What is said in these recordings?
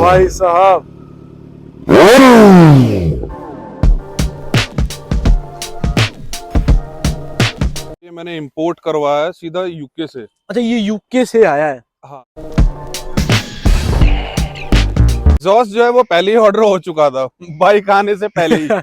भाई साहब। ये मैंने इंपोर्ट करवाया है सीधा यूके से। अच्छा, ये यूके से आया है। हाँ, एग्जॉस्ट जो है वो पहले ही ऑर्डर हो चुका था बाइक आने से पहले ही।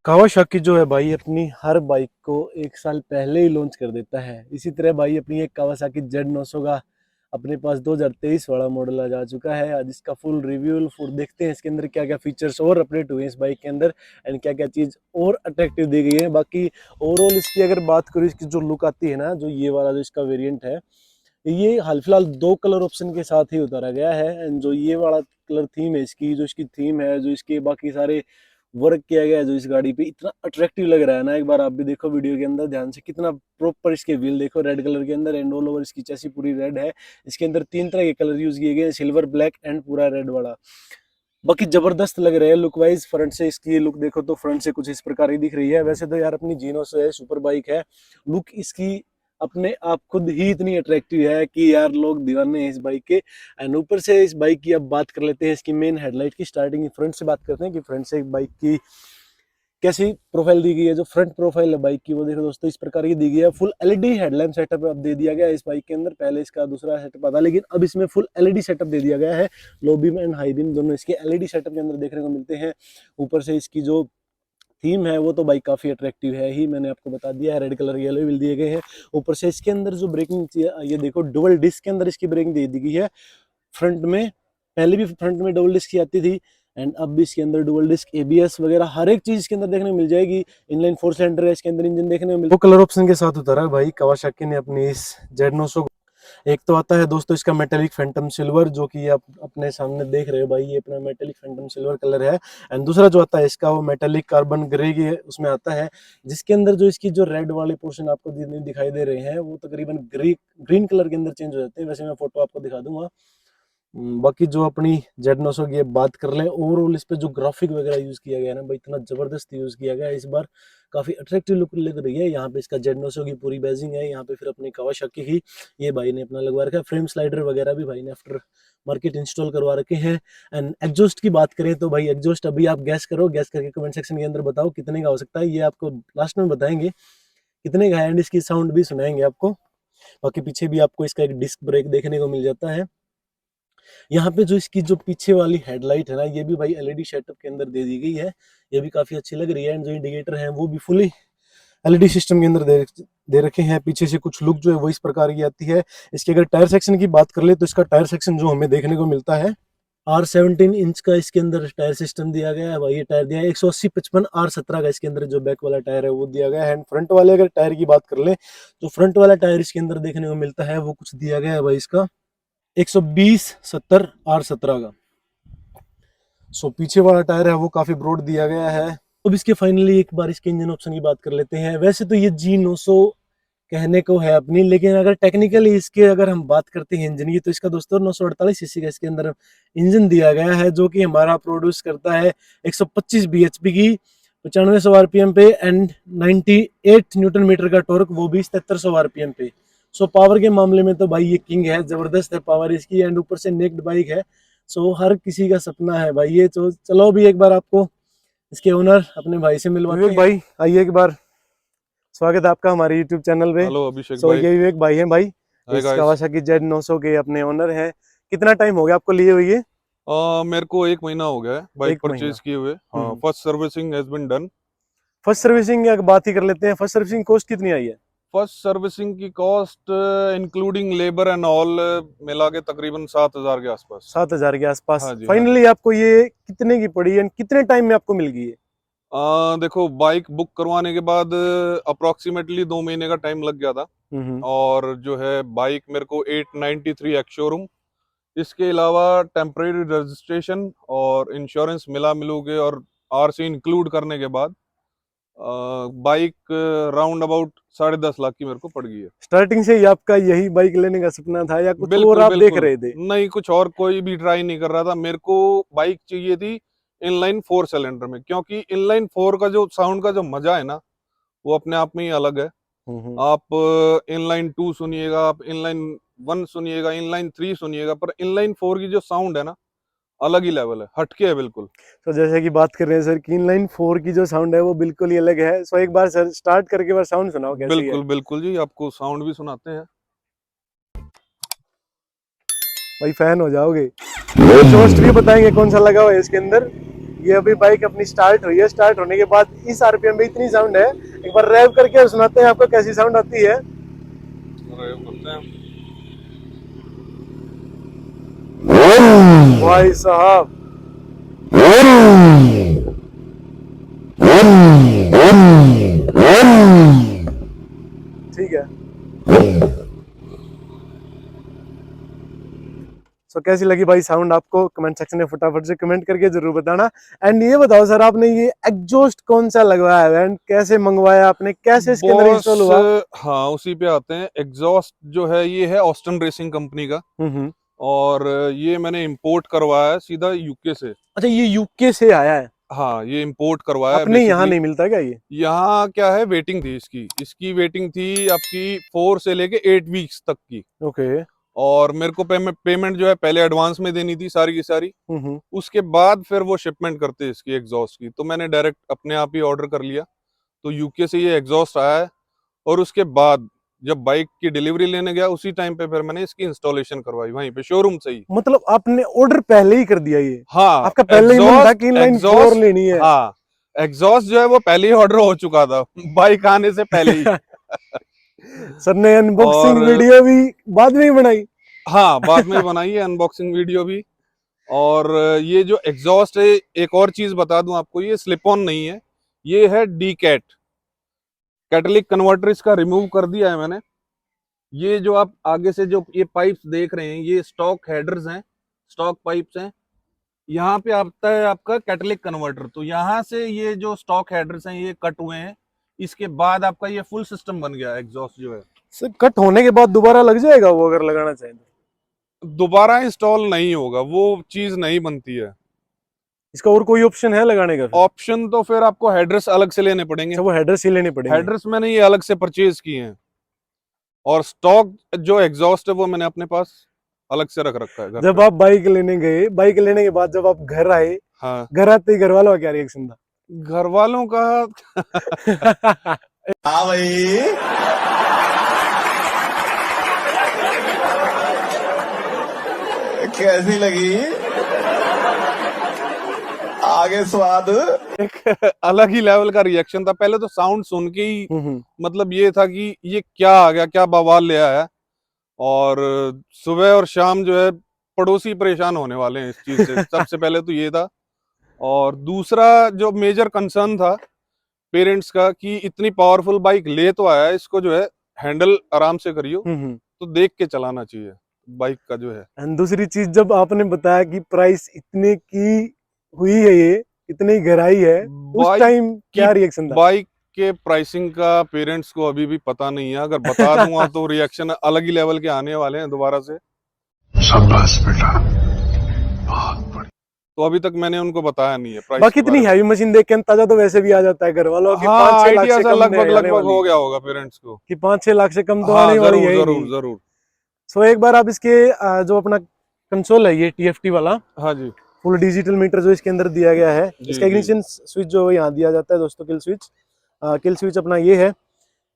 कावासाकी जो है भाई अपनी हर बाइक को एक साल पहले ही लॉन्च कर देता है। इसी तरह भाई अपनी एक कावासाकी Z900 का अपने पास 2023 वाला मॉडल आ जा चुका है। आज इसका फुल रिव्यू फुल देखते हैं इसके अंदर क्या क्या फीचर्स और अपडेट हुए हैं इस बाइक के अंदर एंड क्या क्या चीज़ और अट्रैक्टिव दी गई है। बाकी ओवरऑल इसकी अगर बात करूँ, इसकी जो लुक आती है ना, जो ये वाला जो इसका वेरिएंट है, ये हाल फिलहाल 2 कलर ऑप्शन के साथ ही उतारा गया है। एंड जो ये वाला कलर थीम है इसकी, जो इसकी थीम है, जो इसके बाकी सारे वर्क किया गया है जो इस गाड़ी पे, इतना अट्रैक्टिव लग रहा है ना। एक बार आप भी देखो वीडियो के अंदर ध्यान से, कितना प्रॉपर इसके व्हील देखो रेड कलर के अंदर एंड ऑल ओवर इसकी चेसी पूरी रेड है। इसके अंदर 3 तरह के कलर यूज किए गए हैं, सिल्वर, ब्लैक एंड पूरा रेड वाला। बाकी जबरदस्त लग रहे हैं लुक वाइज। फ्रंट से इसकी लुक देखो तो फ्रंट से कुछ इस प्रकार ही दिख रही है। वैसे तो यार अपनी जीनो से है, सुपर बाइक है, लुक इसकी अपने आप खुद ही इतनी अट्रैक्टिव है कि यार लोग दीवाने हैं इस बाइक के। एंड ऊपर से इस बाइक की अब बात कर लेते हैं इसकी मेन हेडलाइट की। स्टार्टिंग फ्रंट से बात करते हैं कि फ्रंट से बाइक की कैसी प्रोफाइल दी गई है। जो फ्रंट प्रोफाइल है बाइक की वो देखो दोस्तों इस प्रकार की दी गई है। फुल एलईडी हेडलैम्प सेटअप अब दे दिया गया है इस बाइक के अंदर। पहले इसका दूसरा सेटअप था लेकिन अब इसमें फुल एलईडी सेटअप दे दिया गया है। Low beam and high beam दोनों इसके एलईडी सेटअप के अंदर देखने को मिलते हैं। ऊपर से इसकी जो थीम है वो तो बाइक काफी अट्रैक्टिव है ही, मैंने आपको बता दिया है। रेड कलर के येलो व्हील दिए गए हैं। ऊपर से इसके अंदर जो ब्रेकिंग, ये देखो डुअल डिस्क के अंदर इसकी ब्रेकिंग दे दी गई है फ्रंट में। पहले भी फ्रंट में डबल डिस्क की आती थी एंड अब भी इसके अंदर डुअल डिस्क, एबीएस वगैरह हर एक चीज इसके अंदर देखने को मिल जाएगी। इनलाइन 4 सिलेंडर है इसके अंदर, इंजन देखने को मिल, वो कलर ऑप्शन के साथ उतारा है भाई कावासाकी ने अपनी इस Z900। एक तो आता है दोस्तों इसका मेटेलिक फैंटम सिल्वर, जो कि आप अपने सामने देख रहे हो भाई, ये अपना मेटेलिक फैंटम सिल्वर कलर है। एंड दूसरा जो आता है इसका वो मेटेलिक कार्बन ग्रे की उसमें आता है, जिसके अंदर जो इसकी जो रेड वाले पोर्शन आपको दिखाई दे रहे हैं वो तकरीबन ग्रीन कलर के अंदर चेंज हो जाते हैं। वैसे मैं फोटो आपको दिखा दूंगा। बाकी जो अपनी Z900 की बात कर लें, ओवरऑल इस पे जो ग्राफिक वगैरह यूज किया गया है ना भाई, इतना जबरदस्त यूज किया गया है इस बार, काफी अट्रैक्टिव लुक लग रही है। यहाँ पे इसका Z900 की पूरी बैजिंग है, यहाँ पे फिर अपनी कावासाकी की ये भाई ने अपना लगवा रखा है। फ्रेम स्लाइडर वगैरह भी भाई ने आफ्टर मार्केट इंस्टॉल करवा रखे हैं। एंड एग्जॉस्ट की बात करें तो भाई एग्जॉस्ट अभी आप गैस करो, गैस करके कमेंट सेक्शन के अंदर बताओ कितने का हो सकता है। ये आपको लास्ट में बताएंगे कितने का है एंड इसकी साउंड भी सुनाएंगे आपको। बाकी पीछे भी आपको इसका एक डिस्क ब्रेक देखने को मिल जाता है। यहाँ पे जो इसकी जो पीछे वाली हेडलाइट है ना, ये भी भाई एलईडी सेटअप के अंदर दे दी गई है, ये भी काफी अच्छी लग रही है। एंड जो इंडिकेटर है वो भी फुली एलईडी सिस्टम के अंदर दे रखे हैं। पीछे से कुछ लुक जो है वो इस प्रकार की आती है। इसके अगर टायर सेक्शन की बात कर ले तो इसका टायर सेक्शन जो हमें देखने को मिलता है, R17 इंच का इसके अंदर टायर सिस्टम दिया गया है भाई। ये टायर दिया है 180/55 R17 का इसके अंदर जो बैक वाला टायर है वो दिया गया है। एंड फ्रंट वाले अगर टायर की बात कर ले तो फ्रंट वाला टायर इसके अंदर देखने को मिलता है वो कुछ दिया गया है भाई इसका 120/70 R17 का। सो पीछे वाला टायर है वो काफी ब्रॉड दिया गया है। अब इसके फाइनली एक बार इसके इंजन ऑप्शन की बात कर लेते हैं। वैसे तो ये G900 कहने को है अपनी, लेकिन अगर टेक्निकली इसके अगर हम बात करते हैं इंजन की तो इसका दोस्तों 948 सीसी का इसके अंदर इंजन दिया गया है, जो कि हमारा प्रोड्यूस करता है 125 bhp की 9500 आरपीएम पे एंड 98 न्यूटन मीटर का टॉर्क, वो भी 7300 आरपीएम पे। सो पावर के मामले में तो भाई ये किंग है, जबरदस्त है पावर इसकी। एंड ऊपर से नेक्ड बाइक है, सो हर किसी का सपना है भाई ये। तो चलो भी एक बार आपको इसके ओनर अपने भाई से मिलवाते हैं। भाई आइए एक बार, स्वागत है आपका हमारे YouTube चैनल पे। हेलो अभिषेक सो भाई। ये विवेक भाई हैं भाई, हाय इस गाइस। कावासाकी Z900 के अपने ओनर हैं। कितना टाइम हो गया आपको लिए हुए ये? मेरे को 1 महीना हो गया है बाइक 1 महीना। परचेज किए हुए। हाँ, first servicing has been done. First servicing की बात ही कर लेते हैं। फर्स्ट सर्विसिंग कॉस्ट कितनी आई है? फर्स्ट सर्विसिंग की cost including labour and all मिला के तकरीबन 7,000 के आसपास। 7,000 के आसपास। हाँ जी, हाँ जी। फाइनली आपको ये कितने की पड़ी एंड कितने टाइम में आपको मिल गई है? देखो, बाइक बुक करवाने के बाद अप्रोक्सीमेटली 2 महीने का टाइम लग गया था। और जो है बाइक मेरे को 893 एक्स शोरूम, इसके अलावा टेम्परेरी रजिस्ट्रेशन और इंश्योरेंस मिला मिलू के और आरसी इंक्लूड करने के बाद बाइक राउंड अबाउट 10.5 लाख की मेरे को पड़ गई है। स्टार्टिंग से ही आपका यही बाइक लेने का सपना था या कुछ और बिल्कुल आप देख बिल्कुल, रहे थे? नहीं कुछ और कोई भी ट्राई नहीं कर रहा था। मेरे को बाइक चाहिए थी इनलाइन 4 सिलेंडर में, क्योंकि इनलाइन 4 का जो साउंड का जो मजा है ना, वो अपने आप में ही अलग है। हम्म। आप इनलाइन 2 सुनिएगा, आप इनलाइन 1 सुनिएगा, इनलाइन 3 सुनिएगा, पर इनलाइन 4 की जो साउंड है ना, अलग ही लेवल है, हटके है बिल्कुल। तो जैसे कि बात कर रहे हैं सर कि इनलाइन 4 की जो साउंड है वो बिल्कुल ही अलग है। सो एक बार सर स्टार्ट करके बार साउंड सुनाओ कैसी है। बिल्कुल बिल्कुल जी, आपको साउंड भी सुनाते हैं। भाई फैन हो जाओगे। एग्जॉस्ट भी बताएंगे कौन सा लगा हुआ है इसके अंदर। ये अभी बाइक अपनी स्टार्ट हुई है, स्टार्ट होने के बाद इस आरपीएम में इतनी साउंड है। एक बार रैप करके और सुनाते हैं आपको कैसी साउंड आती है। करते हैं। भाई साहब ठीक है। सो कैसी लगी भाई साउंड आपको, कमेंट सेक्शन में फटाफट से कमेंट करके जरूर बताना। एंड ये बताओ सर आपने ये एग्जॉस्ट कौन सा लगवाया है एंड कैसे मंगवाया आपने, कैसे इसके अंदर बॉस, इंस्टॉल हुआ? हाँ उसी पे आते हैं। एग्जॉस्ट जो है ये है ऑस्टन रेसिंग कंपनी का, हम्म। और ये मैंने इंपोर्ट करवाया है सीधा यूके से। अच्छा ये यूके से आया है? हाँ ये इंपोर्ट करवाया है अपने यहाँ बेसिकली। नहीं मिलता क्या ये? यहाँ क्या है, वेटिंग थी इसकी, वेटिंग थी आपकी 4 से लेके 8 वीक्स तक की। ओके। और मेरे को पेमेंट जो है पहले एडवांस में देनी थी सारी की सारी। हम्म। उसके बाद फिर वो शिपमेंट करते हैं इसकी एग्जॉस्ट की, तो मैंने डायरेक्ट अपने आप ही ऑर्डर कर लिया। तो यूके से ये एग्जॉस्ट आया है, और उसके बाद जब बाइक की डिलीवरी लेने गया उसी टाइम पे फिर मैंने इसकी इंस्टॉलेशन करवाई वहीं पे शोरूम से ही। मतलब आपने ऑर्डर पहले ही कर दिया ये? हाँ आपका पहले ही मन था कि इनलाइन 4 एग्जॉस्ट, लेनी है? हाँ एग्जॉस्ट जो है वो पहले ही ऑर्डर हो चुका था बाइक आने से पहले ही। सर ने अनबॉक्सिंग और वीडियो भी बाद में ही बनाई? हाँ बाद में बनाई है अनबॉक्सिंग वीडियो भी। और ये जो एग्जॉस्ट है, एक और चीज बता दूं आपको, ये स्लिप ऑन नहीं है, ये है डी कैट। कैटलिक कन्वर्टर इसका रिमूव कर दिया है मैंने। ये जो आप आगे से जो ये पाइप्स देख रहे हैं, ये स्टॉक हेडर्स हैं, स्टॉक पाइप्स हैं। यहाँ पे आता है आपका कैटलिक कन्वर्टर, तो यहाँ से ये जो स्टॉक हेडर्स हैं ये कट हुए हैं। इसके बाद आपका ये फुल सिस्टम बन गया एग्जॉस्ट जो है। सर कट होने के बाद दोबारा लग जाएगा वो अगर लगाना चाहे तो? दोबारा इंस्टॉल नहीं होगा, वो चीज नहीं बनती है। इसका और कोई ऑप्शन है लगाने का फिर? ऑप्शन तो फिर आपको हेडर्स अलग से लेने पड़ेंगे। अच्छा वो हेडर्स ही लेने पड़ेंगे? हेडर्स मैंने ये अलग से परचेज किए हैं, और स्टॉक जो एग्जॉस्ट है वो मैंने अपने पास अलग से रख रखा है घर जब पे। आप बाइक लेने गए, बाइक लेने के बाद जब आप घर आए, हाँ, घर आते ही घर वालों का क्या रिएक्शन घर वालों का था? हाँ भाई, कैसी लगी? आगे स्वाद। एक अलग ही लेवल का रिएक्शन था। पहले तो साउंड सुन के ही मतलब ये था कि ये क्या आ गया, क्या बवाल ले आया। और सुबह और शाम जो है पड़ोसी परेशान होने वाले हैं इस चीज से, सबसे पहले तो ये था। और दूसरा जो मेजर कंसर्न था पेरेंट्स का, कि इतनी पावरफुल बाइक ले तो आया है, इसको जो है हैंडल आराम से करियो, तो देख के चलाना चाहिए बाइक का जो है। एंड दूसरी चीज जब आपने बताया कि प्राइस इतने की हुई है, ये इतनी गहराई है, उस बाइक टाइम क्या रिएक्शन था? बाइक के प्राइसिंग का पेरेंट्स को अभी भी पता नहीं है। अगर बता दूंगा तो रिएक्शन अलग ही लेवल के आने वाले हैं दोबारा से। शाबाश बेटा, बहुत बढ़िया। तो अभी तक मैंने उनको बताया नहीं है प्राइस बाकी के इतनी बारे में। हैवी मशीन देख के अंदाजा तो वैसे भी आ जाता है घर वालों की हाँ 5-6 लाख आइडिया से सा कम लगभग नहीं आने लगभग वाली, हो गया होगा पेरेंट्स को। कि 5-6 लाख से कम तो हाँ आने वाली है जरूर ही जरूर नहीं। जरूर। सो एक बार आप इसके जो अपना कंसोल है ये टीएफटी वाला, हाँ जी फुल डिजिटल मीटर जो इसके अंदर दिया गया है, जी इसका जी। इग्निशन स्विच जो यहाँ दिया जाता है दोस्तों, किल स्विच अपना ये है।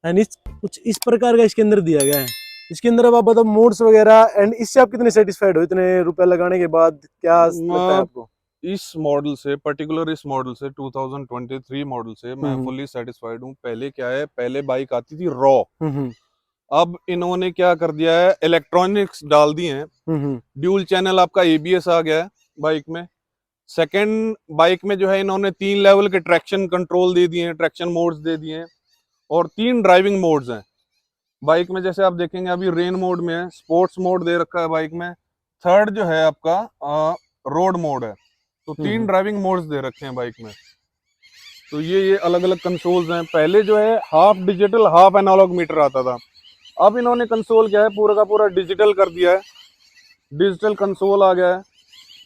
एंड इस कुछ इस प्रकार का इसके अंदर दिया गया है। इसके अंदर अब आप बताओ मोड्स वगैरह, एंड इससे आप कितने सेटिस्फाइड हो इतने रुपए लगाने के बाद, क्या लगता है आपको? इस मॉडल से पर्टिकुलर, इस मॉडल से 2023 मॉडल से मैं फुल्ली सेटिस्फाइड हूँ। पहले क्या है, पहले बाइक आती थी रॉ, अब इन्होंने क्या कर दिया है, इलेक्ट्रॉनिक्स डाल दिए हैं। ड्यूल चैनल आपका एबीएस आ गया है बाइक में। सेकंड, बाइक में जो है इन्होंने 3 लेवल के ट्रैक्शन कंट्रोल दे दिए हैं, ट्रैक्शन मोड्स दे दिए हैं, और 3 ड्राइविंग मोड्स हैं बाइक में। जैसे आप देखेंगे अभी रेन मोड में है, स्पोर्ट्स मोड दे रखा है बाइक में, थर्ड जो है आपका रोड मोड है। तो 3 ड्राइविंग मोड्स दे रखे हैं बाइक में। तो ये अलग अलग कंसोल्स हैं। पहले जो है half digital half analog meter आता था, अब इन्होंने कंसोल क्या है पूरा का पूरा डिजिटल कर दिया है, डिजिटल कंसोल आ गया है।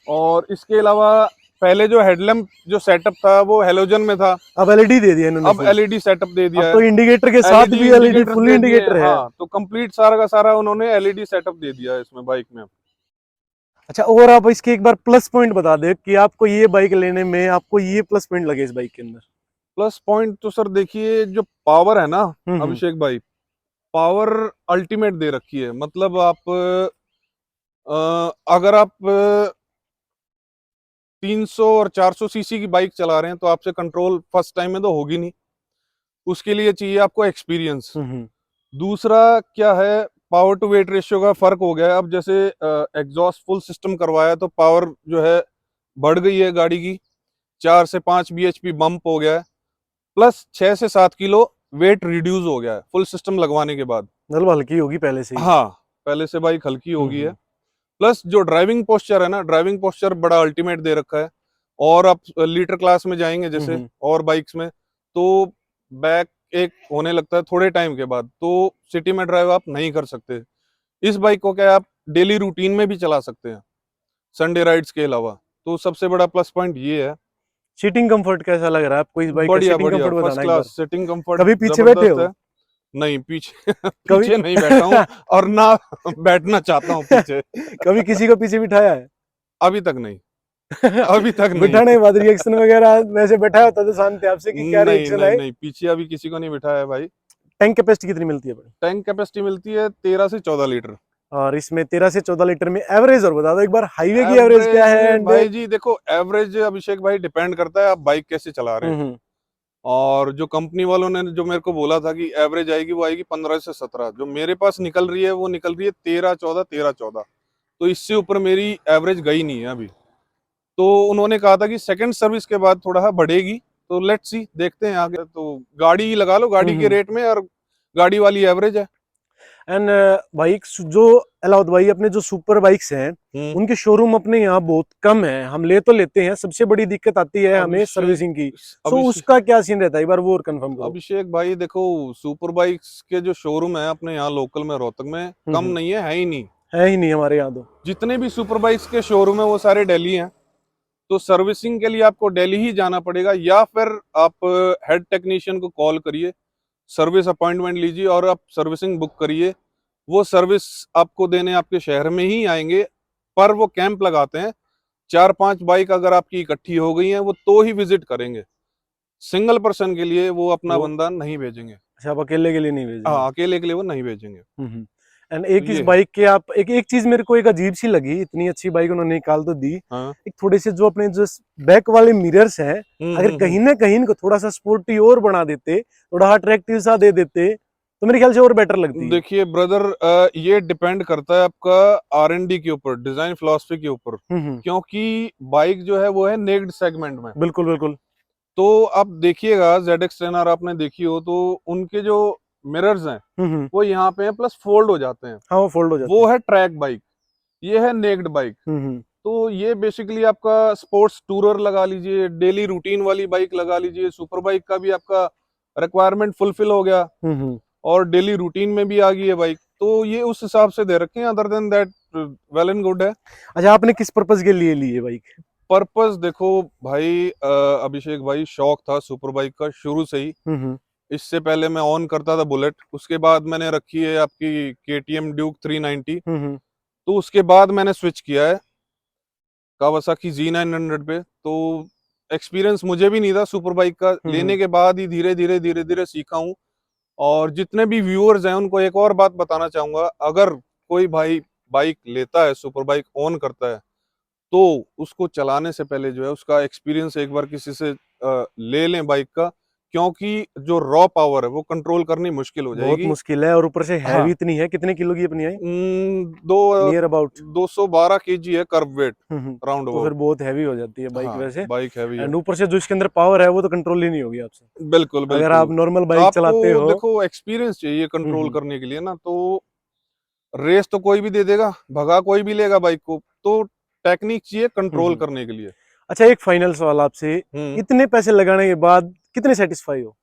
और इसके अलावा पहले जो हेडलैम्प जो सेटअप था वो हेलोजन में था, अब एलईडी दे दिया इन्होंने अब full। एलईडी सेटअप दे दिया अब है। तो इंडिकेटर के साथ भी एलईडी इंडिकेटर्स फुल दे दिए इंडिकेटर हैं, है। हाँ, तो कंप्लीट सारा का सारा उन्होंने एलईडी सेटअप दे दिया है इसमें बाइक में। अच्छा, और आप इसके एक बार प्लस पॉइंट बता दे कि आपको ये बाइक लेने में आपको ये प्लस पॉइंट लगे इस बाइक के अंदर। प्लस पॉइंट तो सर देखिए जो पावर है ना हम्म। अभिषेक भाई, पावर अल्टीमेट दे रखी है। मतलब आप अगर आप 300 और 400 सीसी की बाइक चला रहे हैं तो आपसे कंट्रोल फर्स्ट टाइम में तो होगी नहीं, उसके लिए चाहिए आपको एक्सपीरियंस। दूसरा क्या है, पावर टू वेट रेशियो का फर्क हो गया है। अब जैसे एग्जॉस्ट फुल सिस्टम करवाया तो पावर जो है बढ़ गई है गाड़ी की, 4 से 5 bhp बम्प हो गया है, प्लस 6 से 7 किलो वेट रिड्यूस हो गया है फुल सिस्टम लगवाने के बाद। मतलब हल्की होगी पहले से ही। हाँ, पहले से बाइक हल्की हो गई है। प्लस जो ड्राइविंग पोस्चर है ना, ड्राइविंग पोस्चर बड़ा अल्टीमेट दे रखा है। और आप लीटर क्लास में जाएंगे जैसे और बाइक्स में, तो बैक एक होने लगता है थोड़े टाइम के बाद, तो सिटी में ड्राइव आप नहीं कर सकते। इस बाइक को क्या आप डेली रूटीन में भी चला सकते हैं संडे राइड्स के अलावा, तो सबसे बड़ा प्लस पॉइंट ये है। सीटिंग कंफर्ट कैसा लग रहा है आपको इस बाइक का? बढ़िया सीटिंग बढ़िया, कंफर्ट फर्स्ट बताना एक बार। Class sitting comfort. कभी पीछे बैठे हो? नहीं, पीछे पीछे नहीं बैठा हूँ और ना बैठना चाहता हूँ पीछे। कभी किसी को पीछे बिठाया है? अभी तक नहीं, अभी तक नहीं। बिठाने के बाद रिएक्शन वगैरह वैसे बैठा होता तो शांति आपसे कि क्या नहीं रिएक्शन नहीं आए? नहीं, पीछे अभी किसी को नहीं बिठाया है भाई। टैंक कैपेसिटी कितनी मिलती है भाई? टैंक कैपेसिटी मिलती है 13 से 14 लीटर। और इसमें 13 से 14 लीटर में एवरेज और बता दो एक बार, हाईवे की एवरेज क्या है? भाई जी देखो, एवरेज अभिषेक भाई डिपेंड करता है आप बाइक कैसे चला रहे हैं। और जो कंपनी वालों ने जो मेरे को बोला था कि एवरेज आएगी वो आएगी 15 से 17, जो मेरे पास निकल रही है वो निकल रही है 13-14। तो इससे ऊपर मेरी एवरेज गई नहीं है अभी। तो उन्होंने कहा था कि सेकंड सर्विस के बाद थोड़ा बढ़ेगी, तो लेट्स सी, देखते हैं आगे। तो गाड़ी लगा लो गाड़ी के रेट में, और गाड़ी वाली एवरेज है। एंड बाइक्स जो अलाउद भाई, अपने जो सुपर बाइक्स हैं उनके शोरूम अपने यहाँ बहुत कम है। हम ले तो लेते हैं, सबसे बड़ी दिक्कत आती है हमें सर्विसिंग की। तो उसका क्या सीन रहता है, एक बार वो और कंफर्म करो। अभिषेक भाई देखो, सुपर बाइक्स के जो शोरूम है अपने यहाँ लोकल में रोहतक में कम नहीं है ही नहीं, है ही नहीं हमारे यहाँ। तो जितने भी सुपर बाइक्स के शोरूम है वो सारे दिल्ली हैं। तो सर्विसिंग के लिए आपको दिल्ली ही जाना पड़ेगा, या फिर आप हेड टेक्नीशियन को कॉल करिए, सर्विस अपॉइंटमेंट लीजिए और आप सर्विसिंग बुक करिए। वो सर्विस आपको देने आपके शहर में ही आएंगे, पर वो कैंप लगाते हैं। 4-5 बाइक अगर आपकी इकट्ठी हो गई हैं वो तो ही विजिट करेंगे, सिंगल पर्सन के लिए वो अपना बंदा नहीं भेजेंगे। अच्छा, आप अकेले के लिए नहीं भेजेंगे? हाँ, अकेले के लिए वो नहीं भेजेंगे। एंड एक इस बाइक के आप एक चीज मेरे को एक अजीब सी लगी, इतनी अच्छी बाइक उन्होंने निकाल तो दी। हाँ। एक थोड़े से जो अपने जो बैक वाले मिरर्स हैं, अगर कहीं ना कहीं इनको थोड़ा सा स्पोर्टी और बना देते, थोड़ा अट्रैक्टिव सा दे देते, तो मेरे ख्याल से और बेटर लगती है। देखिए ब्रदर, ये डिपेंड करता है आपका R&D के ऊपर, डिजाइन फिलॉसफी के ऊपर। क्योंकि बाइक जो है वो है नेक्ड सेगमेंट में। बिल्कुल बिल्कुल। तो आप देखिएगा ZX10R आपने देखी हो तो उनके जो मिरर्स हैं वो यहाँ पे हैं, प्लस फोल्ड हो जाते हैं। हाँ, वो फोल्ड हो जाते हैं। वो है ट्रैक बाइक, ये है नेक्ड बाइक। तो ये बेसिकली आपका स्पोर्ट्स टूरर लगा लीजिए, डेली रूटीन वाली बाइक लगा लीजिए, सुपर बाइक का भी आपका रिक्वायरमेंट फुलफिल हो गया और डेली रूटीन में भी आ गई है बाइक। तो ये उस हिसाब से दे रखे हैं, other than that well and good है। अच्छा, आपने किस पर्पज के लिए ली है बाइक? पर्पस देखो भाई, अभिषेक भाई, शौक था सुपर बाइक का शुरू से ही। इससे पहले मैं ऑन करता था बुलेट, उसके बाद मैंने रखी है आपकी KTM ड्यूक 390। तो उसके बाद मैंने स्विच किया है कावासाकी Z900 पे। तो एक्सपीरियंस मुझे भी नहीं था सुपर बाइक का, लेने के बाद ही धीरे धीरे सीखा हूँ। और जितने भी व्यूअर्स हैं उनको एक और बात बताना चाहूंगा, अगर कोई भाई बाइक लेता है, सुपर बाइक ऑन करता है, तो उसको चलाने से पहले जो है उसका एक्सपीरियंस एक बार किसी से ले लें बाइक का, क्योंकि जो रॉ पावर है वो कंट्रोल करनी मुश्किल हो जाएगी। बहुत मुश्किल है, और ऊपर से हैवी इतनी है। कितने किलो की अपनी आई? नियर अबाउट 212 kg है कर्व वेट राउंड। तो फिर बहुत हैवी हो जाती है बाइक। वैसे बाइक हैवी है, एंड ऊपर से जो इसके अंदर पावर है वो तो कंट्रोल ही नहीं होगी आपसे। बिल्कुल बिल्कुल। अगर आप नॉर्मल बाइक चलाते हो, देखो एक्सपीरियंस चाहिए कंट्रोल करने के लिए ना। तो रेस तो कोई भी दे देगा, भगा कोई भी लेगा बाइक को, तो टेक्निक चाहिए कंट्रोल करने के लिए। अच्छा, एक फाइनल सवाल आपसे, इतने पैसे लगाने के बाद कितने सेटिस्फाई हो?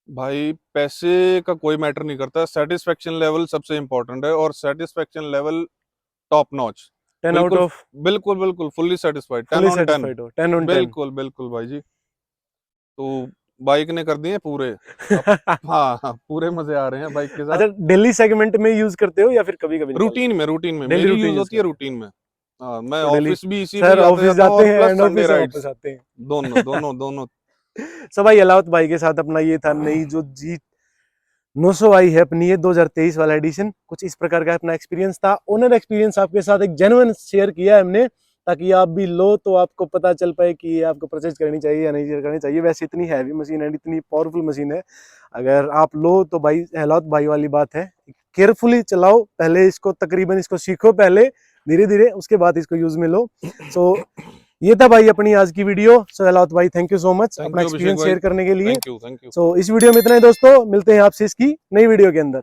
भाई पैसे का कोई मैटर नहीं करता, सेटिस्फेक्शन लेवल सबसे इम्पोर्टेंट है, और satisfaction level top notch. 10 out बिल्कुल ऑफ बिल्कुल बिल्कुल fully satisfied, 10 fully on 10। Satisfied हो? 10 on 10। बिल्कुल बिल्कुल भाई जी। तो बाइक ने कर दिए पूरे हाँ हाँ, पूरे मजे आ रहे हैं बाइक के साथ। अच्छा, डेली सेगमेंट में यूज करते हो या फिर कभी कभी? रूटीन में डेली मेरी रूटीन यूज यूज होती है, करते रूटीन में। हाँ, मैं हो? तो डेली ऑफिस भी इसी सर में आता ऑफिस जाता हूँ, जाते और हैं, प्लस एंड संडे ऑफिस से राइड्स। वापस आते हैं। दोनों दोनों दोनों। सो भाई अलाउत भाई के साथ अपना ये था नई जो जी 900 आई है अपनी, ये 2023 वाला एडिशन। कुछ इस प्रकार का अपना एक्सपीरियंस था, ओनर एक्सपीरियंस आपके साथ एक जेन्युइन शेयर किया है हमने, ताकि आप भी लो तो आपको पता चल पाए कि ये आपको परचेज करनी चाहिए या नहीं करनी चाहिए। वैसे इतनी हैवी मशीन है, इतनी पावरफुल मशीन है, अगर आप लो तो भाई अलाउत भाई वाली बात है, केयरफुली चलाओ, पहले इसको तकरीबन इसको सीखो पहले, धीरे धीरे उसके बाद इसको यूज में लो। सो ये था भाई अपनी आज की वीडियो। सो अलाउत भाई thank you so much thank अपना यू अभिषेक एक्सपीरियंस भाई, शेयर करने के लिए। Thank you. सो इस वीडियो में इतना ही दोस्तों, मिलते हैं आपसे इसकी नई वीडियो के अंदर।